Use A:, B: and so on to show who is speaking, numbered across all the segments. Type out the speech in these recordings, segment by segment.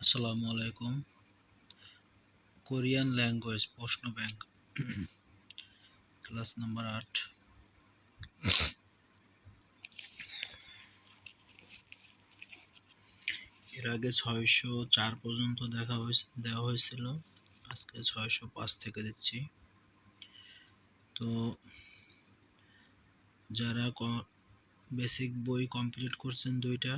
A: আসসালামু আলাইকুম। Korean language প্রশ্ন ব্যাংক ক্লাস নাম্বার 8। এর আগে 604 পর্যন্ত দেওয়া হয়েছিল, আজকে 605 থেকে দিচ্ছি। তো যারা বেসিক বই কমপ্লিট করছেন দুইটা,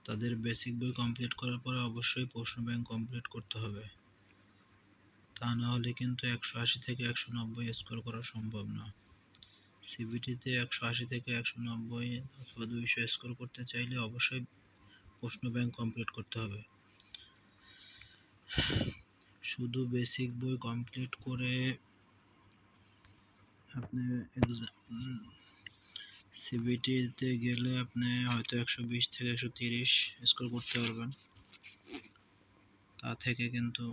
A: তাদের বেসিক বই কমপ্লিট করার পরে অবশ্যই প্রশ্ন ব্যাংক কমপ্লিট করতে হবে। তা না হলে কিন্তু 180 থেকে 190 স্কোর করা সম্ভব না। সিবিটিতে 180 থেকে 190 অথবা 200 স্কোর করতে চাইলে অবশ্যই প্রশ্ন ব্যাংক কমপ্লিট করতে হবে। শুধু বেসিক বই কমপ্লিট করে আপনি সিবিটিতে গেলে আপনি হয়তো 120 থেকে 130 স্কোর করতে পারবেন, তা থেকে কিন্তু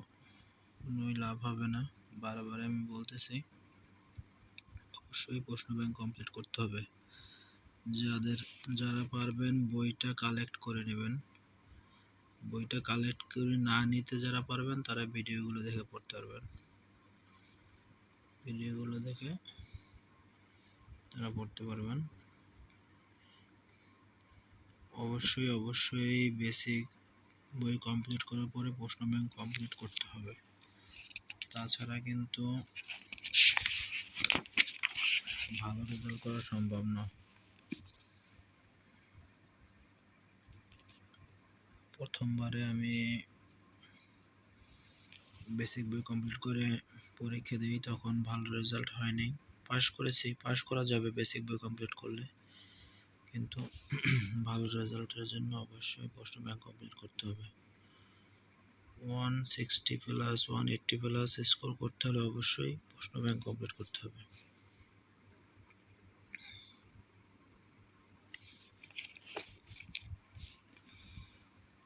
A: কোনোই লাভ হবে না। বারবার আমি বলতেছি, অবশ্যই প্রশ্ন ব্যাংক কমপ্লিট করতে হবে। যারা পারবেন বইটা কালেক্ট করে নেবেন। বইটা কালেক্ট করে না নিতে যারা পারবেন তারা ভিডিওগুলো দেখে পড়তে পারবেন। ভিডিওগুলো দেখে তারা পড়তে পারবেন। অবশ্যই বেসিক বই কমপ্লিট করার পরে প্রশ্ন ব্যাংক কমপ্লিট করতে হবে, তাছাড়া কিন্তু ভালো রেজাল্ট করা সম্ভব না। প্রথমবারে আমি বেসিক বই কমপ্লিট করে পরীক্ষা দিই, তখন ভালো রেজাল্ট হয়নি। পাস করা যাবে বেসিক বই কমপ্লিট করলে, কিন্তু ভালো রেজাল্টের জন্য অবশ্যই প্রশ্ন ব্যাংক কমপ্লিট করতে হবে। 160 প্লাস 180 প্লাস স্কোর করতে হলে অবশ্যই প্রশ্ন ব্যাংক কমপ্লিট করতে হবে।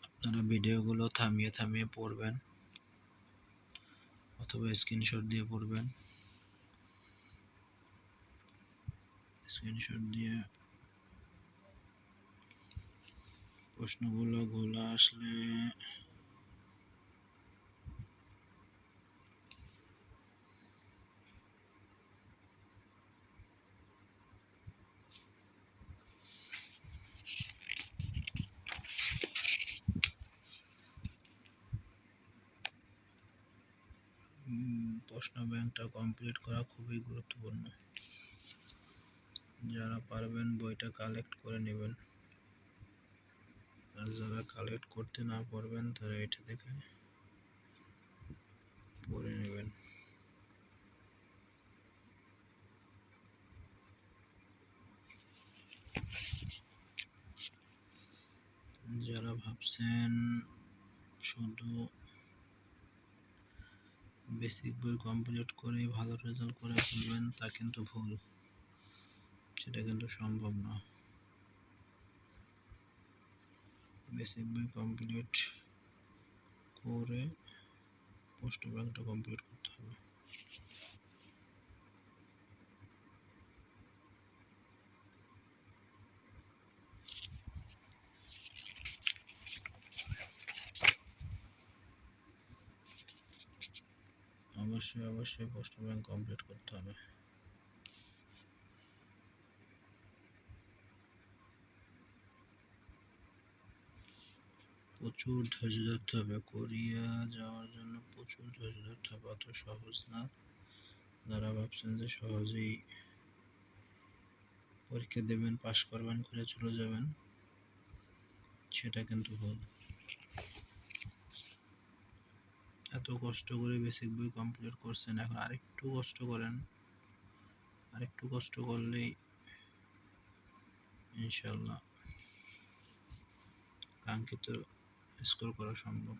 A: আপনারা ভিডিওগুলো থামিয়ে থামিয়ে পড়বেন অথবা স্ক্রিনশট দিয়ে পড়বেন। স্ক্রিনশট দিয়ে প্রশ্নগুলো ঘোলা আসলে প্রশ্ন ব্যাংকটা কমপ্লিট করা খুবই গুরুত্বপূর্ণ। যারা পারবেন বইটা কালেক্ট করে নেবেন, আর যারা কালেক্ট করতে না পারবেন তারা এটা দেখে পড়ে নেবেন। যারা ভাবছেন শুধু বেসিক বই কমপ্লিট করে ভালো রেজাল্ট করে ফেলবেন, তা কিন্তু ভুল। সেটা কিন্তু সম্ভব না। বেসিক বই কমপ্লিট করে প্রশ্ন ব্যাংকটা কমপ্লিট করতে হবে। অবশ্যই প্রশ্ন ব্যাংক কমপ্লিট করতে হবে। প্রচুর ধৈর্য ধরতে হবে। কোরিয়া যাওয়ার জন্য প্রচুর ধৈর্য ধরতে হবে, অত সহজ না। যারা ভাবছেন যে সহজেই পরীক্ষা দেবেন, পাশ করবেন, করে চলে যাবেন, সেটা কিন্তু ভুল। এত কষ্ট করে বেসিক বই কমপ্লিট করছেন, এখন আরেকটু কষ্ট করেন। আরেকটু কষ্ট করলেই ইনশাল্লাহ কাঙ্ক্ষিত স্কোর করা সম্ভব।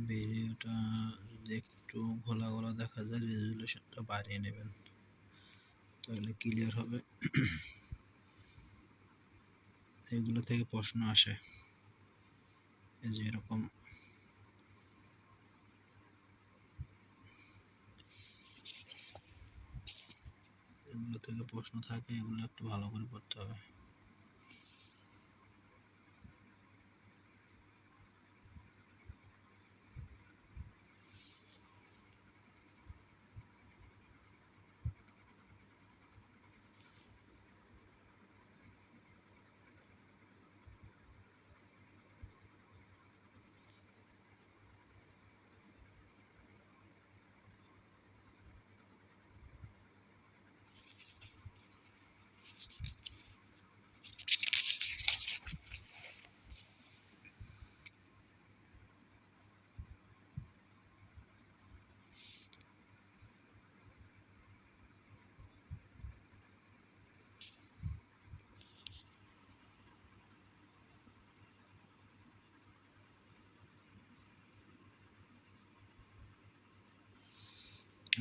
A: ভিডিওটা যদি একটু ঘোলা ঘোলা দেখা যায়, রেজুলেশনটা বাড়িয়ে নেবেন, তাহলে ক্লিয়ার হবে। এগুলো থেকে প্রশ্ন আসে, এই যে এরকম এগুলো থেকে প্রশ্ন থাকে, এগুলো একটু ভালো করে পড়তে হবে।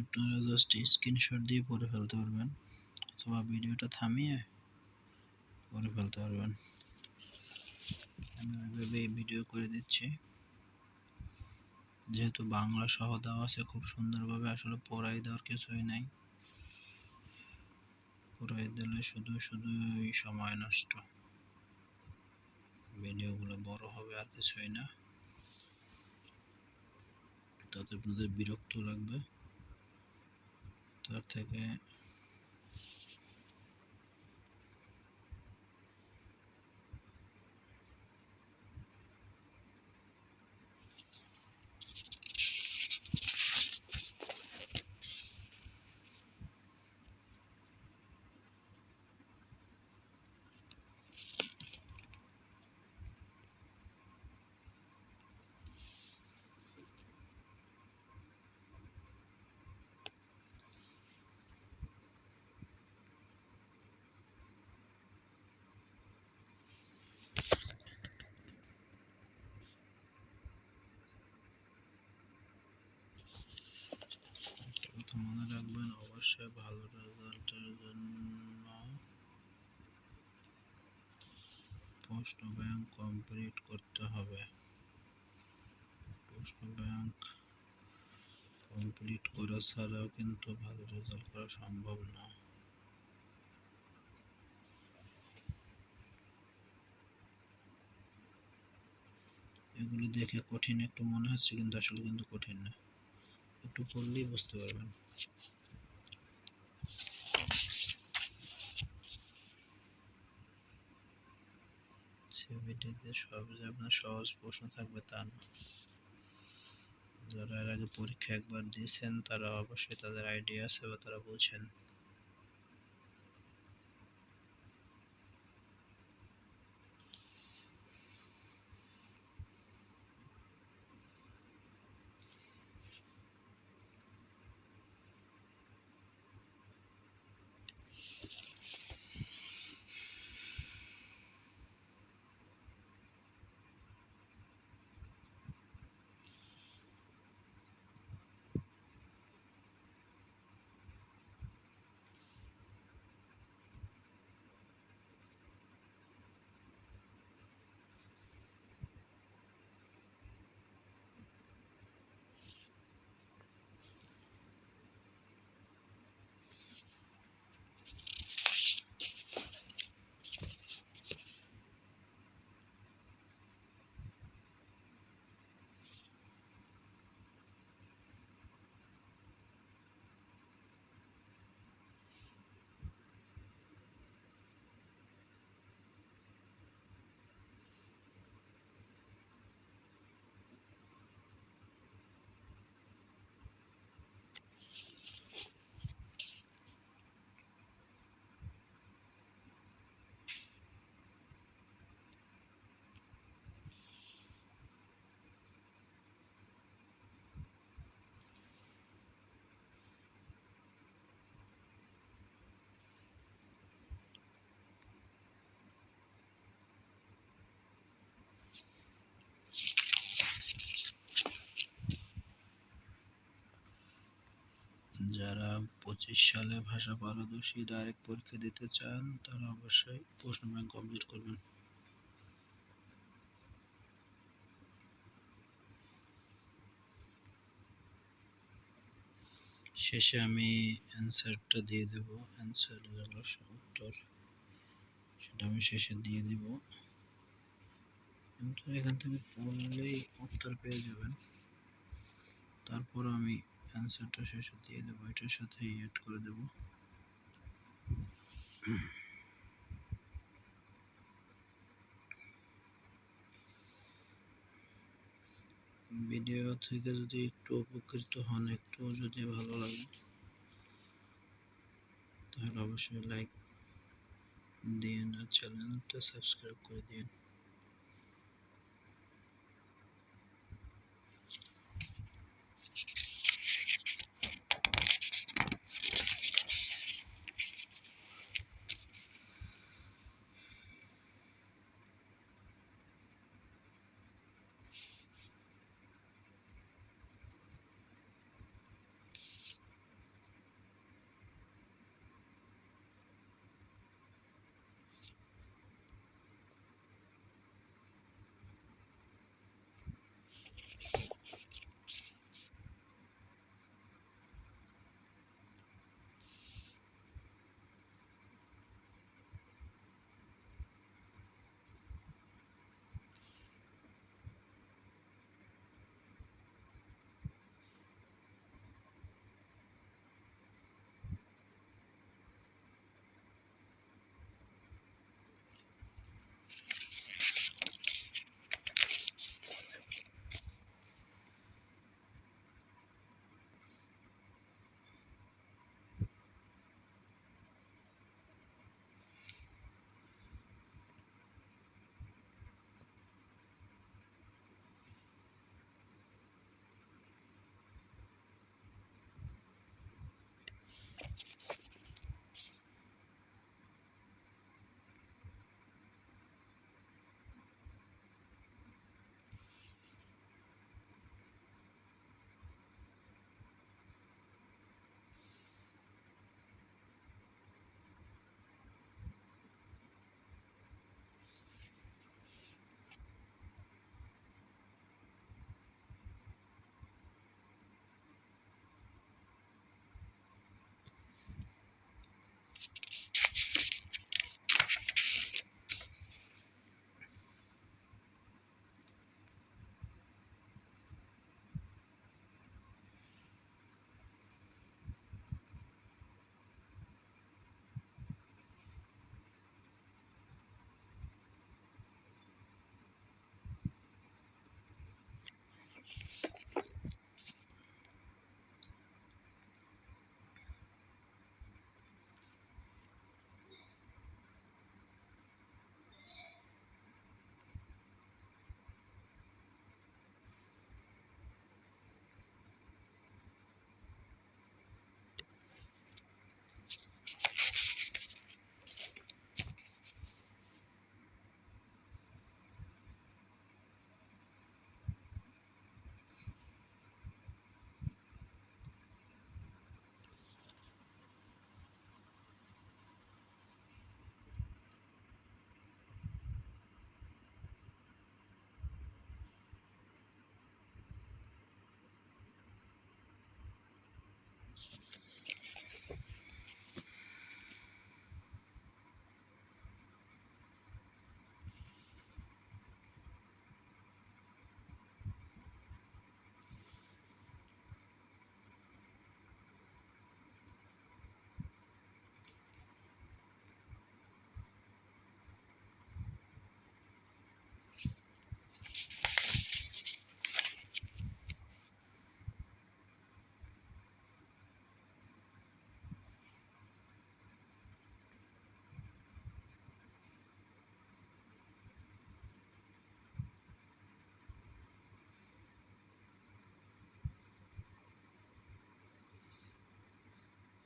A: আপনারা জাস্ট স্ক্রিনশট দিয়ে পড়ে ফেলতে পারবেন, অথবা ভিডিওটা থামিয়ে পড়ে ফেলতে পারবেন। আমি ওইভাবে ভিডিও করে দিচ্ছি, যেহেতু বাংলা সহ দেওয়া আছে খুব সুন্দরভাবে, আসলে পড়াই দেওয়ার কিছুই নাই, পড়াই দিলে শুধু শুধুই সময় নষ্ট, ভিডিওগুলো বড় হবে আর কিছুই না, তাতে আপনাদের বিরক্ত লাগবে। তার থেকে একটা কথা মনে রাখবেন, অবশ্যই ভালো রেজাল্টের জন্য প্রশ্ন ব্যাংক কমপ্লিট করতে হবে। প্রশ্ন ব্যাংক কমপ্লিট করা ছাড়াও কিন্তু ভালো রেজাল্ট করা সম্ভব না। এগুলো দেখে কঠিন একটু মনে হচ্ছে, কিন্তু আসলে কিন্তু কঠিন না, একটু পড়লেই বুঝতে পারবেন। সিভিটিতে সব যে আপনার সহজ প্রশ্ন থাকবে তা না, যারা এর আগে পরীক্ষা একবার দিয়েছেন তারা অবশ্যই তাদের আইডিয়া আছে বা তারা বুঝেন। যারা 25 সালে ভাষা পারদর্শী ডাইরেক্ট পরীক্ষা দিতে চান তারা অবশ্যই প্রশ্ন ব্যাংক কমপ্লিট করবেন। শেষে আমি অ্যান্সারটা দিয়ে দেব, অ্যান্সার উত্তর সেটা আমি শেষে দিয়ে দিব, কিন্তু এখান থেকে পড়লেই উত্তর পেয়ে যাবেন। তারপর আমি অ্যান্সারটা শেষে দিয়ে দেবো, এটার সাথে অ্যাড করে দেব। ভিডিও থেকে যদি একটু উপকৃত হন, একটু যদি ভালো লাগে তাহলে অবশ্যই লাইক দিন আর চ্যানেলটা সাবস্ক্রাইব করে দিন।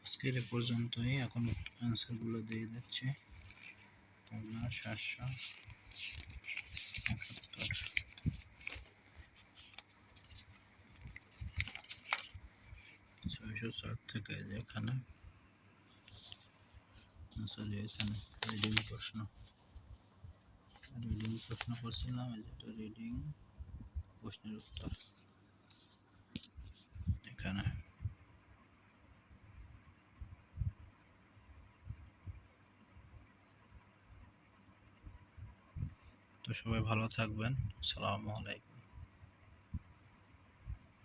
A: আজকের এ পর্যন্তই। এখন অ্যান্সারগুলো দিয়ে দিচ্ছি। 771, 671, 4 থেকে যেখানে সরি এখানে রিডিং প্রশ্ন করছিলাম, যেটা রিডিং প্রশ্নের উত্তর এখানে। তো সবাই ভালো থাকবেন। আসসালামু আলাইকুম।